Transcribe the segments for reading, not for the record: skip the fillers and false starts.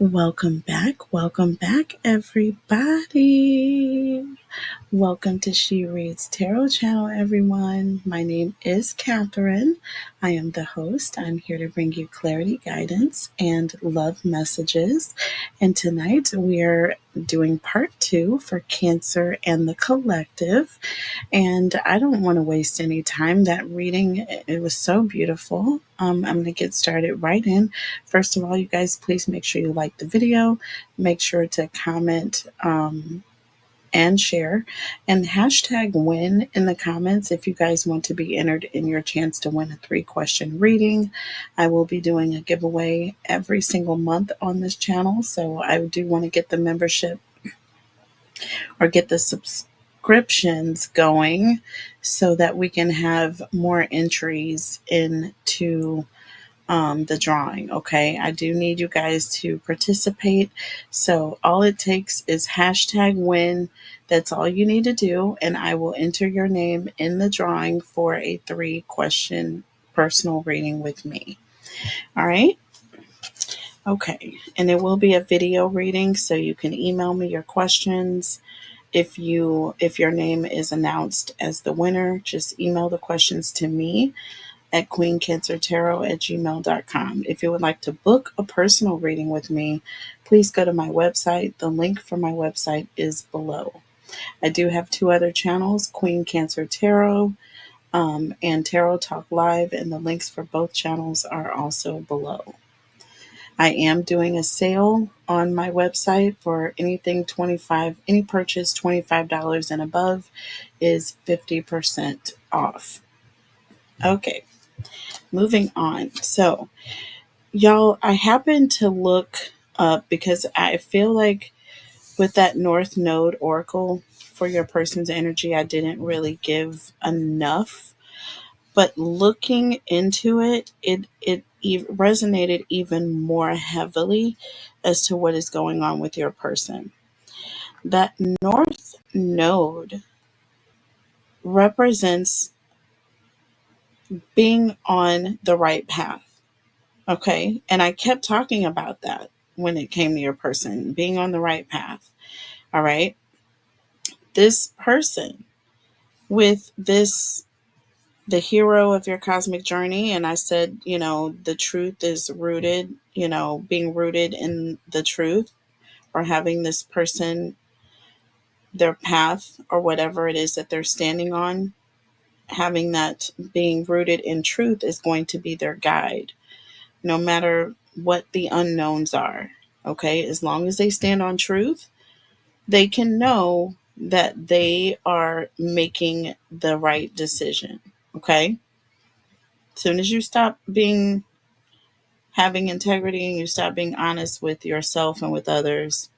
Welcome back, everybody. Welcome to She Reads Tarot channel, everyone. My name is Catherine. I am the host. I'm here to bring you clarity, guidance, and love messages. And tonight we are doing part 2 for Cancer and the Collective. And I don't want to waste any time. That reading, it was so beautiful. I'm going to get started right in. First of all, you guys, please make sure you like the video. Make sure to comment and share. And hashtag win in the comments if you guys want to be entered in your chance to win a 3-question reading. I will be doing a giveaway every single month on this channel. So I do want to get the membership or get the subscriptions going so that we can have more entries into the drawing. Okay, I do need you guys to participate. So all it takes is hashtag win. That's all you need to do, and I will enter your name in the drawing for a 3-question personal reading with me. All right. Okay, and it will be a video reading, so you can email me your questions. If your name is announced as the winner, just email the questions to me at queencancertarot@gmail.com. If you would like to book a personal reading with me, please go to my website. The link for my website is below. I do have 2 other channels, Queen Cancer Tarot and Tarot Talk Live, and the links for both channels are also below. I am doing a sale on my website for anything any purchase $25 and above is 50% off. Okay, moving on. So, y'all, I happened to look up because I feel like with that North Node Oracle for your person's energy, I didn't really give enough. But looking into it, it resonated even more heavily as to what is going on with your person. That North Node represents being on the right path. Okay. And I kept talking about that when it came to your person, being on the right path. All right. This person with the hero of your cosmic journey. And I said, the truth is rooted, being rooted in the truth, or having this person, their path or whatever it is that they're standing on, having that being rooted in truth is going to be their guide, no matter what the unknowns are. Okay. As long as they stand on truth, they can know that they are making the right decision. Okay. As soon as you stop having integrity and you stop being honest with yourself and with others,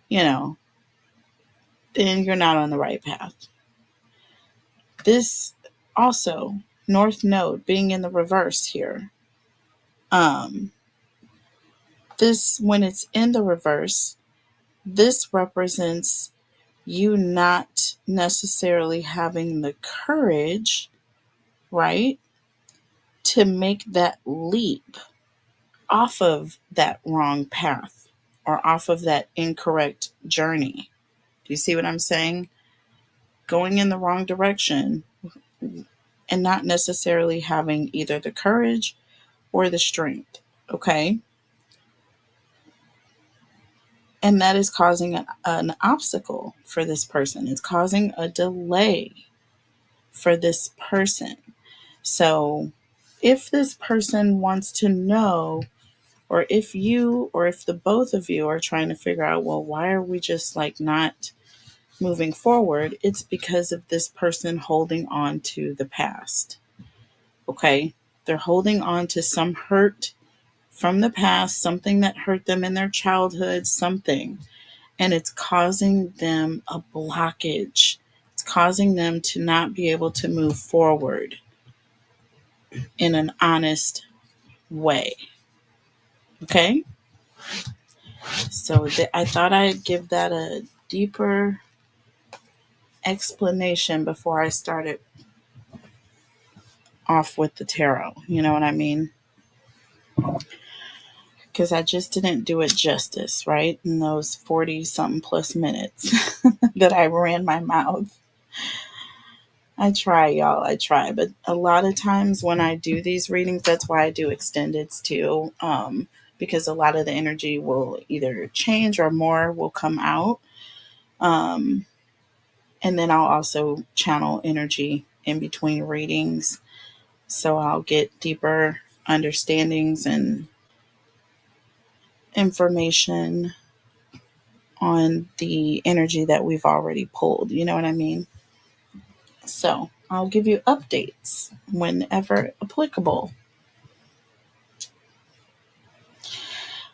then you're not on the right path. This also, North Node being in the reverse here. This, when it's in the reverse, this represents you not necessarily having the courage, right, to make that leap off of that wrong path or off of that incorrect journey. Do you see what I'm saying? Going in the wrong direction and not necessarily having either the courage or the strength. Okay. And that is causing an obstacle for this person. It's causing a delay for this person. So if this person wants to know, or if the both of you are trying to figure out, well, why are we just like not moving forward? It's because of this person holding on to the past. Okay. They're holding on to some hurt from the past, something that hurt them in their childhood, something. And it's causing them a blockage. It's causing them to not be able to move forward in an honest way. Okay? So I thought I'd give that a deeper explanation before I started off with the tarot. You know what I mean? because I just didn't do it justice, right? In those 40 something plus minutes that I ran my mouth. I try, y'all. I try. But a lot of times when I do these readings, that's why I do extendeds too. Because a lot of the energy will either change or more will come out. Um, and then I'll also channel energy in between readings. So I'll get deeper understandings and information on the energy that we've already pulled. You know what I mean? So I'll give you updates whenever applicable.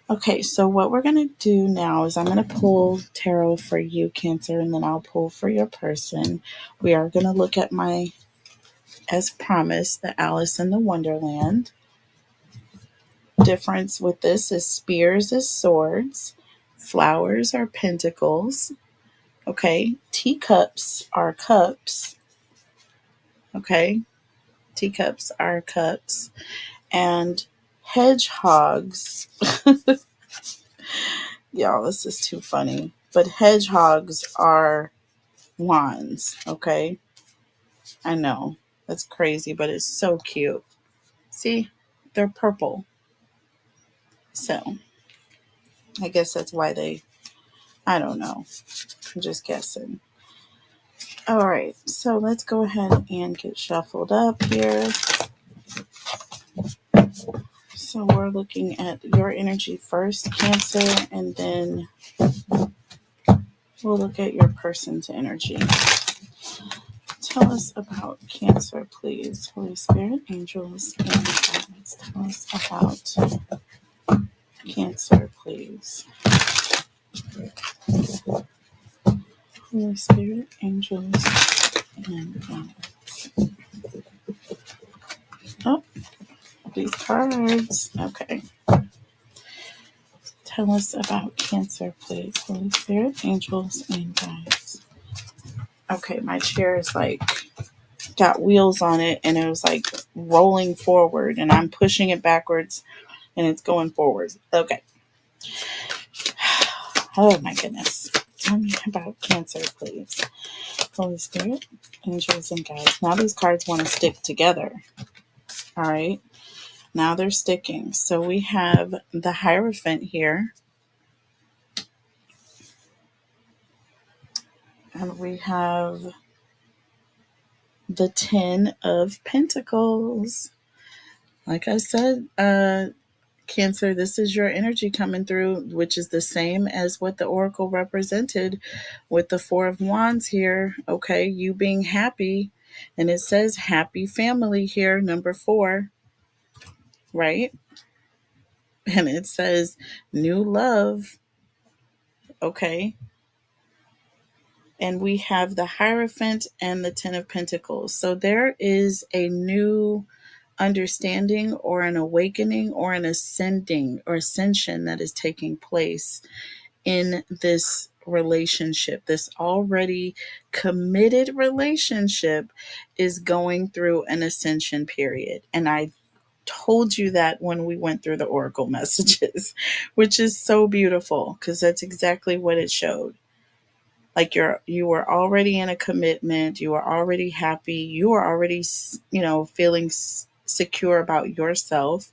Okay, so what we're going to do now is I'm going to pull tarot for you, Cancer, and then I'll pull for your person. We are going to look at my, as promised, the Alice in the Wonderland. Difference with this is spears is swords, flowers are pentacles, okay? Teacups are cups, okay? Teacups are cups. And hedgehogs, y'all, this is too funny, but hedgehogs are wands, okay? I know, that's crazy, but it's so cute. See, they're purple. So, I guess that's why I don't know. I'm just guessing. All right, so let's go ahead and get shuffled up here. So we're looking at your energy first, Cancer, and then we'll look at your person's energy. Tell us about Cancer, please. Holy Spirit, angels, and guides. Tell us about Cancer, please. Holy Spirit, angels, and guides. Oh, these cards. Okay. Tell us about Cancer, please. Holy Spirit, angels, and guides. Okay, my chair is like got wheels on it and it was like rolling forward and I'm pushing it backwards and it's going forward. Okay. Oh my goodness. Tell me about Cancer, please. Holy Spirit, angels, and guides. Now these cards want to stick together. All right. Now they're sticking. So we have the Hierophant here. And we have the 10 of Pentacles. Like I said, Cancer, this is your energy coming through, which is the same as what the Oracle represented with the Four of Wands here. Okay, you being happy. And it says happy family here, number 4, right? And it says new love. Okay. And we have the Hierophant and the 10 of Pentacles. So there is a new understanding or an awakening or an ascending or ascension that is taking place in this relationship. This already committed relationship is going through an ascension period. And I told you that when we went through the oracle messages, which is so beautiful because that's exactly what it showed. Like you were already in a commitment, you were already happy, you were already, feeling secure about yourself,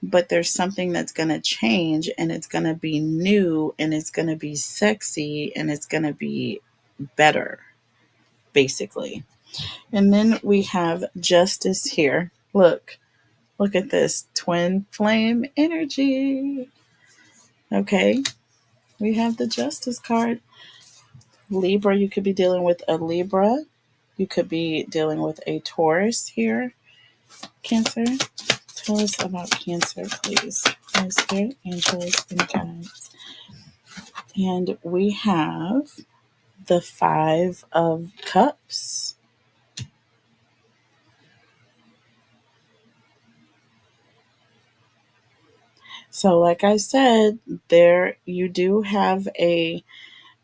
but there's something that's going to change and it's going to be new and it's going to be sexy and it's going to be better, basically. And then we have Justice here. Look at this twin flame energy. Okay, we have the Justice card. Libra, you could be dealing with a Libra. You could be dealing with a Taurus here. Cancer, tell us about Cancer, please. Holy Spirit, angels, and guides. And we have the 5 of Cups. So, like I said, there you do have a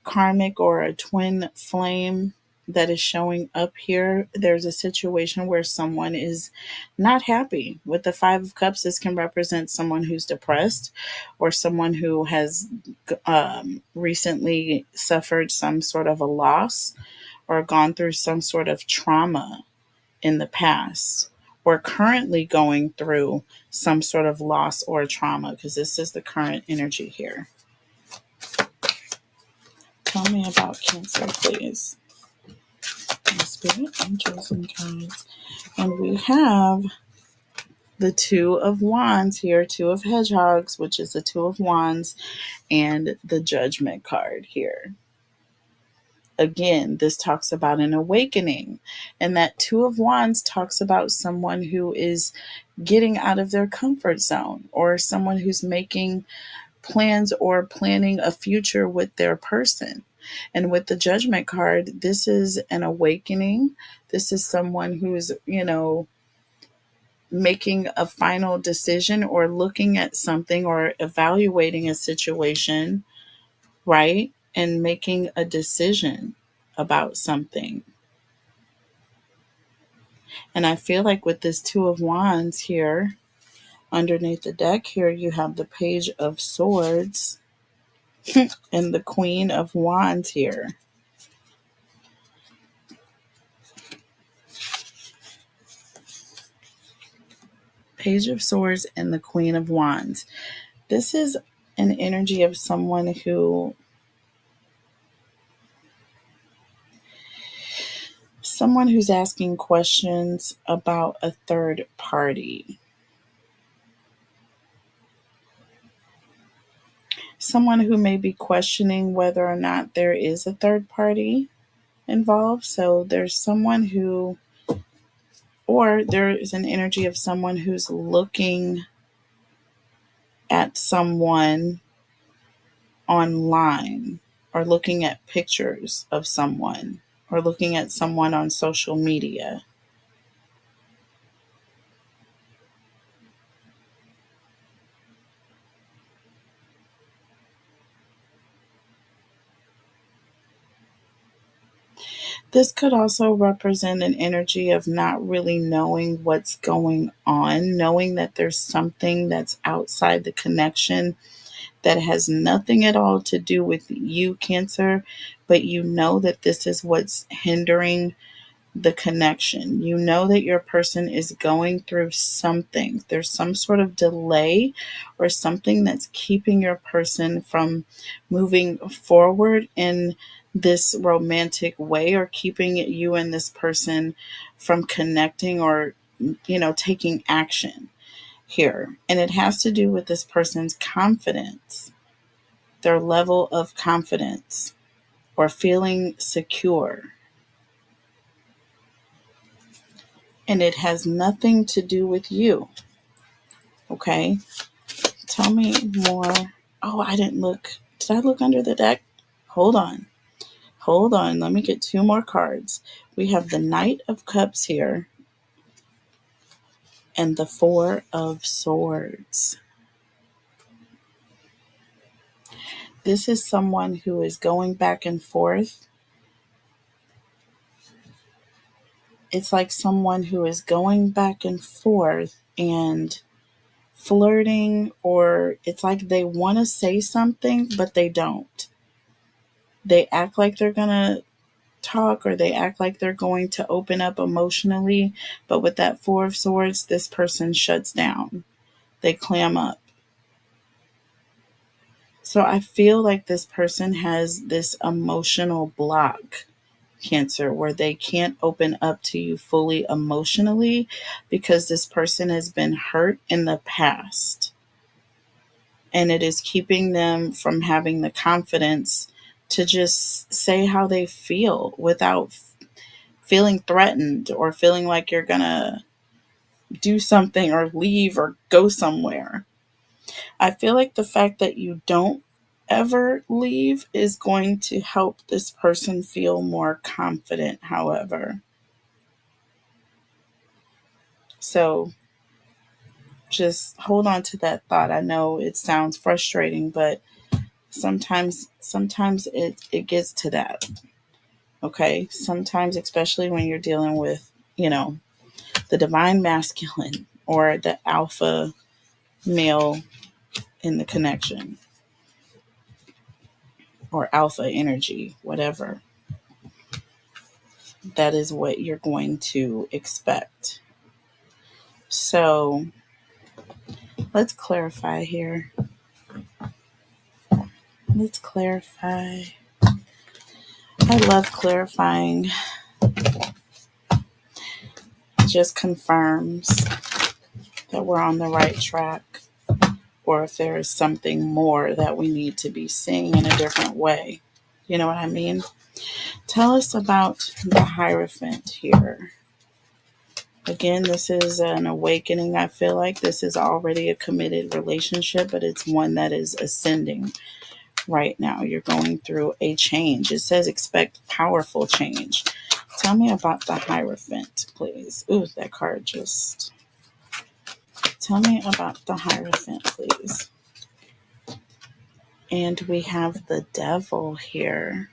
karmic or a twin flame that is showing up here. There's a situation where someone is not happy. With the Five of Cups, this can represent someone who's depressed or someone who has recently suffered some sort of a loss or gone through some sort of trauma in the past, or currently going through some sort of loss or trauma, because this is the current energy here. Tell me about Cancer, please. Spirit, angels, and guides. And we have the Two of Wands here, Two of Hedgehogs, which is the Two of Wands, and the Judgment card here. Again, this talks about an awakening. And that Two of Wands talks about someone who is getting out of their comfort zone, or someone who's making plans or planning a future with their person. And with the Judgment card, this is an awakening. This is someone who's, making a final decision or looking at something or evaluating a situation, right? And making a decision about something. And I feel like with this Two of Wands here, underneath the deck here, you have the Page of Swords and the Queen of Wands here. Page of Swords and the Queen of Wands. This is an energy of someone who's asking questions about a third party. Someone who may be questioning whether or not there is a third party involved. So there's someone who, or there is an energy of someone who's looking at someone online, or looking at pictures of someone, or looking at someone on social media. This could also represent an energy of not really knowing what's going on, knowing that there's something that's outside the connection that has nothing at all to do with you, Cancer, but you know that this is what's hindering the connection. You know that your person is going through something. There's some sort of delay or something that's keeping your person from moving forward in this romantic way, or keeping you and this person from connecting, or taking action here. And it has to do with this person's confidence, their level of confidence, or feeling secure. And it has nothing to do with you. Okay? Tell me more. Oh, I didn't look. Did I look under the deck? Hold on. Hold on. Let me get two more cards. We have the Knight of Cups here and the Four of Swords. This is someone who is going back and forth. It's like someone who is going back and forth and flirting, or it's like they want to say something, but they don't. They act like they're going to talk, or they act like they're going to open up emotionally. But with that Four of Swords, this person shuts down. They clam up. So I feel like this person has this emotional block, Cancer, where they can't open up to you fully emotionally because this person has been hurt in the past. And it is keeping them from having the confidence to just say how they feel without feeling threatened, or feeling like you're going to do something or leave or go somewhere. I feel like the fact that you don't ever leave is going to help this person feel more confident, however. So just hold on to that thought. I know it sounds frustrating, but sometimes it gets to that. Okay. Sometimes, especially when you're dealing with, the divine masculine or the alpha male in the connection, or alpha energy, whatever, that is what you're going to expect. So let's clarify here. Let's clarify. I love clarifying. It just confirms that we're on the right track, or if there is something more that we need to be seeing in a different way. You know what I mean? Tell us about the Hierophant here. Again, this is an awakening. I feel like this is already a committed relationship, but it's one that is ascending right now. You're going through a change. It says expect powerful change. Tell me about the Hierophant, please. Ooh, that card just... Tell me about the Hierophant, please. And we have the Devil here.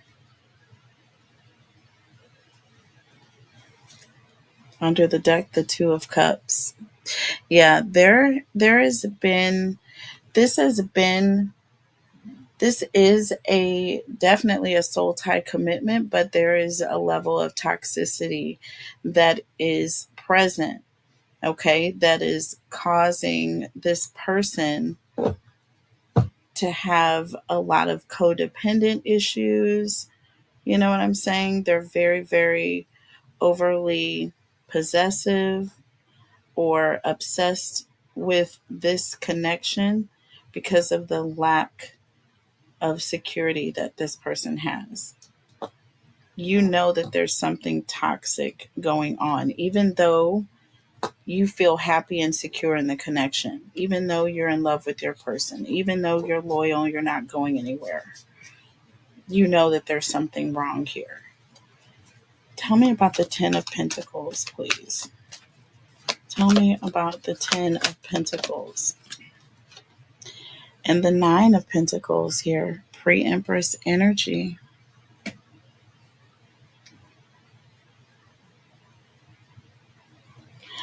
Under the deck, the Two of Cups. Yeah, there has been... This has been... This is definitely a soul tie commitment, but there is a level of toxicity that is present, okay, that is causing this person to have a lot of codependent issues. You know what I'm saying? They're very, very overly possessive or obsessed with this connection because of the lack of security that this person has. You know that there's something toxic going on, even though you feel happy and secure in the connection, even though you're in love with your person, even though you're loyal, you're not going anywhere. You know that there's something wrong here. Tell me about the Ten of Pentacles, please. Tell me about the Ten of Pentacles. And the Nine of Pentacles here, pre-Empress energy.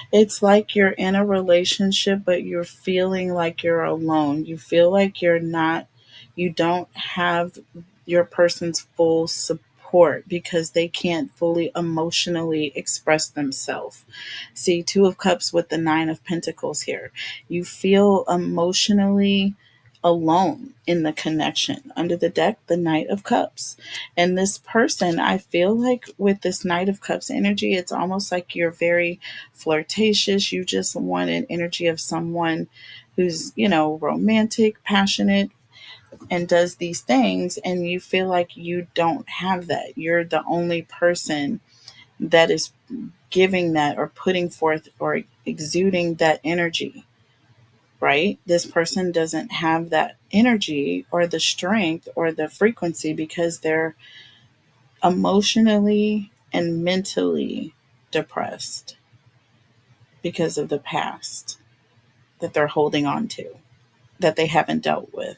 It's like you're in a relationship, but you're feeling like you're alone. You feel like you don't have your person's full support because they can't fully emotionally express themselves. See, Two of Cups with the Nine of Pentacles here. You feel emotionally alone in the connection. Under the deck, the Knight of Cups. And this person, I feel like with this Knight of Cups energy, it's almost like you're very flirtatious. You just want an energy of someone who's, romantic, passionate, and does these things. And you feel like you don't have that. You're the only person that is giving that or putting forth or exuding that energy. Right? This person doesn't have that energy or the strength or the frequency because they're emotionally and mentally depressed because of the past that they're holding on to, that they haven't dealt with,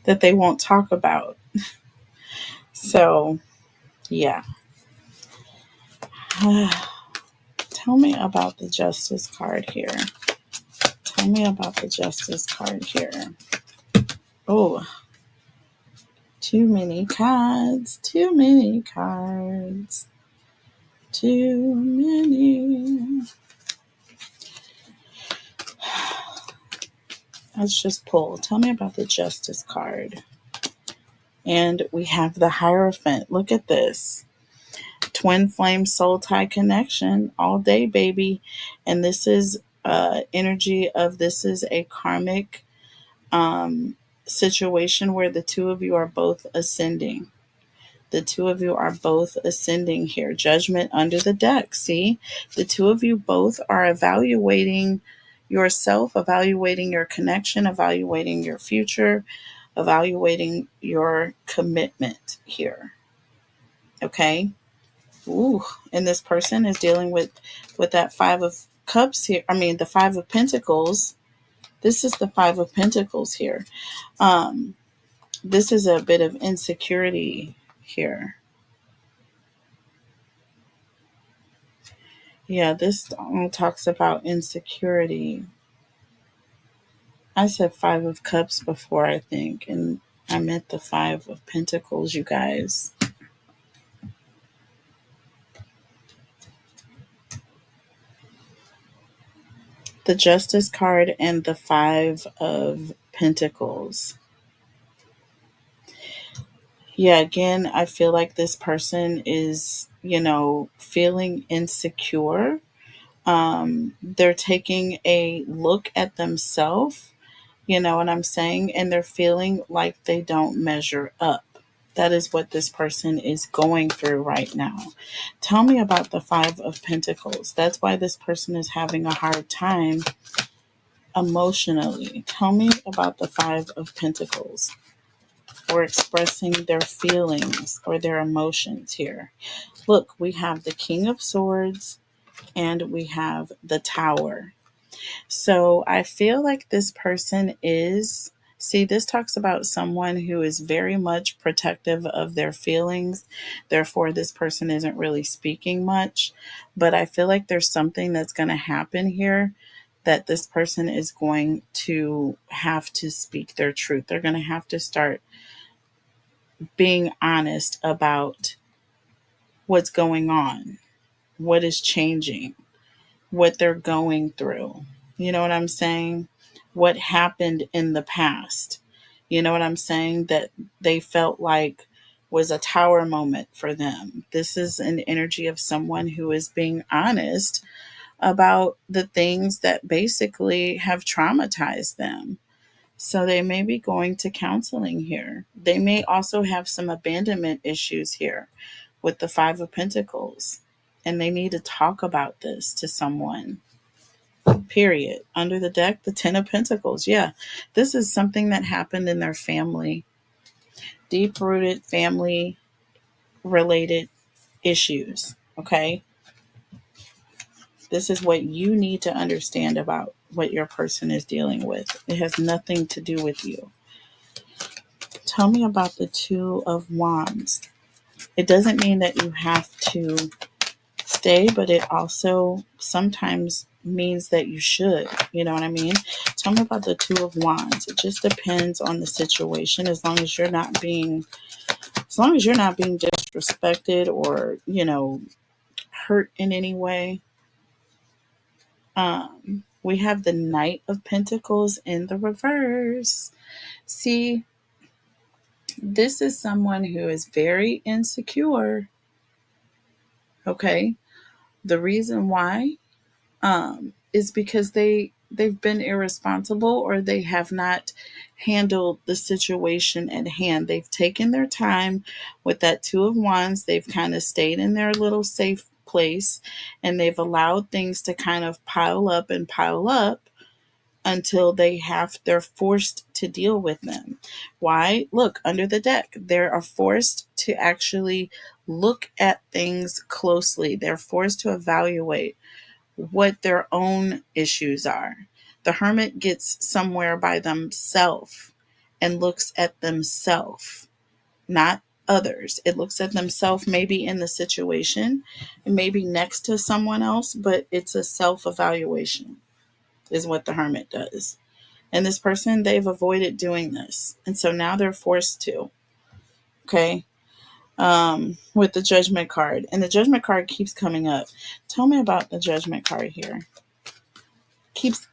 that they won't talk about. So, yeah. Tell me about the Justice card here. Tell me about the Justice card here. Oh, too many cards. Too many cards. Too many. Let's just pull. Tell me about the Justice card. And we have the Hierophant. Look at this. Twin flame soul tie connection all day, baby. And this is energy of this is a karmic situation where the two of you are both ascending. The two of you are both ascending here. Judgment under the deck. See, the two of you both are evaluating yourself, evaluating your connection, evaluating your future, evaluating your commitment here. Okay. Ooh, and this person is dealing with that Five of Cups here. I mean, the Five of Pentacles. This is the Five of Pentacles here. This is a bit of insecurity here. Yeah, this talks about insecurity. I said Five of Cups before, I think, and I meant the Five of Pentacles, you guys. The Justice card and the Five of Pentacles. Yeah, again, I feel like this person is, feeling insecure. They're taking a look at themselves, you know what I'm saying? And they're feeling like they don't measure up. That is what this person is going through right now. Tell me about the Five of Pentacles. That's why this person is having a hard time emotionally. Tell me about the Five of Pentacles, or expressing their feelings or their emotions here. Look, we have the King of Swords and we have the Tower. So I feel like this person is, see, this talks about someone who is very much protective of their feelings. Therefore, this person isn't really speaking much. But I feel like there's something that's going to happen here that this person is going to have to speak their truth. They're going to have to start being honest about what's going on, what is changing, what they're going through. You know what I'm saying? What happened in the past. You know what I'm saying? That they felt like was a tower moment for them. This is an energy of someone who is being honest about the things that basically have traumatized them. So they may be going to counseling here. They may also have some abandonment issues here with the Five of Pentacles. And they need to talk about this to someone. Period. Under the deck, the Ten of Pentacles. Yeah, this is something that happened in their family. Deep rooted family related issues. Okay. This is what you need to understand about what your person is dealing with. It has nothing to do with you. Tell me about the Two of Wands. It doesn't mean that you have to stay, but it also sometimes means that you should. You know what I mean? Tell me about the Two of Wands. It just depends on the situation. As long as you're not being disrespected or, hurt in any way. We have the Knight of Pentacles in the reverse. See, this is someone who is very insecure. Okay. The reason why is because they've been irresponsible, or they have not handled the situation at hand. They've taken their time with that Two of Wands. They've kind of stayed in their little safe place, and they've allowed things to kind of pile up and pile up until they're forced to deal with them. Why? Look, under the deck, they are forced to actually look at things closely. They're forced to evaluate what their own issues are. The Hermit gets somewhere by themselves and looks at themselves, not others. It looks at themselves, maybe in the situation, maybe next to someone else, but it's a self evaluation, is what the Hermit does. And this person, they've avoided doing this. And so now they're forced to. Okay. With the Judgment card. And the Judgment card keeps coming up. Tell me about the Judgment card here. Keeps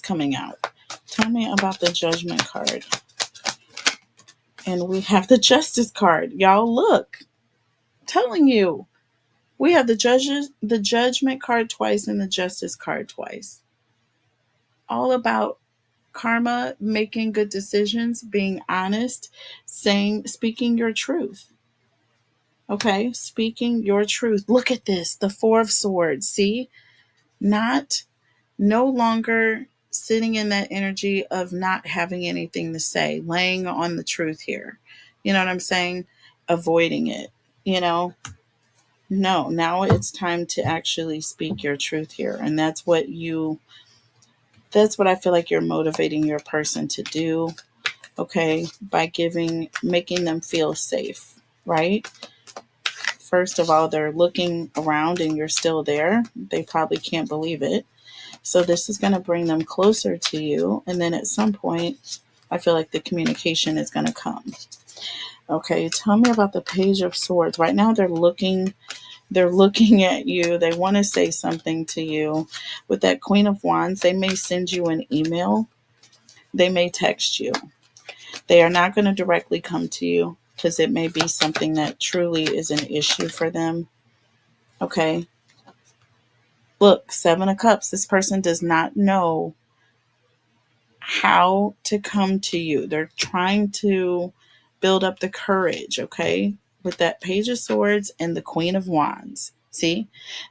coming out. Tell me about the Judgment card. And we have the Justice card. Y'all, look. I'm telling you. We have the Judgment card twice and the Justice card twice. All about karma, making good decisions, being honest, speaking your truth. Okay, speaking your truth. Look at this, the Four of Swords. See, no longer sitting in that energy of not having anything to say, laying on the truth here. You know what I'm saying? Avoiding it. You know, no, now it's time to actually speak your truth here, and that's what I feel like you're motivating your person to do. Okay, by making them feel safe, right? First of all, they're looking around and you're still there. They probably can't believe it. So this is going to bring them closer to you. And then at some point, I feel like the communication is going to come. Okay, tell me about the Page of Swords. Right now they're looking at you. They want to say something to you. With that Queen of Wands, they may send you an email. They may text you. They are not going to directly come to you because it may be something that truly is an issue for them. Okay. Look, Seven of Cups. This person does not know how to come to you. They're trying to build up the courage, okay? With that Page of Swords and the Queen of Wands. See,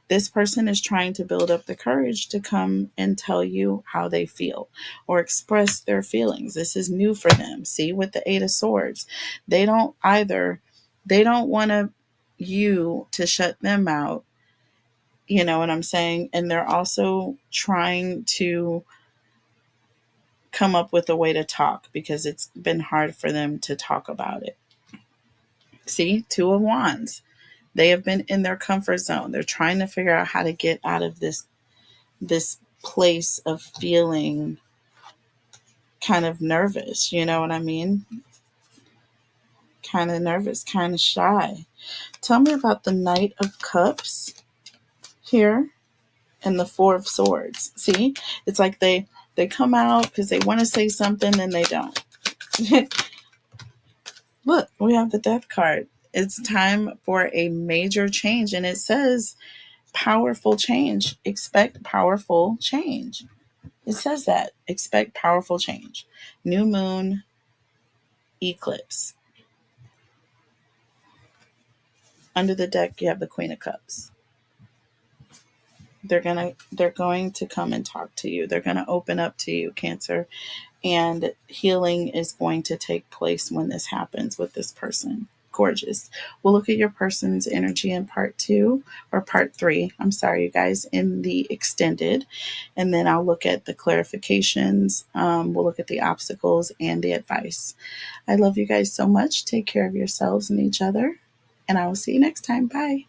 this person is trying to build up the courage to come and tell you how they feel or express their feelings. This is new for them. See, with the Eight of Swords, they don't want you to shut them out. You know what I'm saying? And they're also trying to come up with a way to talk because it's been hard for them to talk about it. See, Two of Wands. They have been in their comfort zone. They're trying to figure out how to get out of this place of feeling kind of nervous. You know what I mean? Kind of nervous, kind of shy. Tell me about the Knight of Cups here and the Four of Swords. See, it's like they come out because they want to say something, then they don't. Look, we have the Death card. It's time for a major change, and it says powerful change. Expect powerful change. It says that. Expect powerful change. New moon, eclipse. Under the deck, you have the Queen of Cups. They're going to come and talk to you. They're going to open up to you, Cancer. And healing is going to take place when this happens with this person. Gorgeous. We'll look at your person's energy in part 2 or part 3. I'm sorry, you guys, in the extended. And then I'll look at the clarifications. We'll look at the obstacles and the advice. I love you guys so much. Take care of yourselves and each other. And I will see you next time. Bye.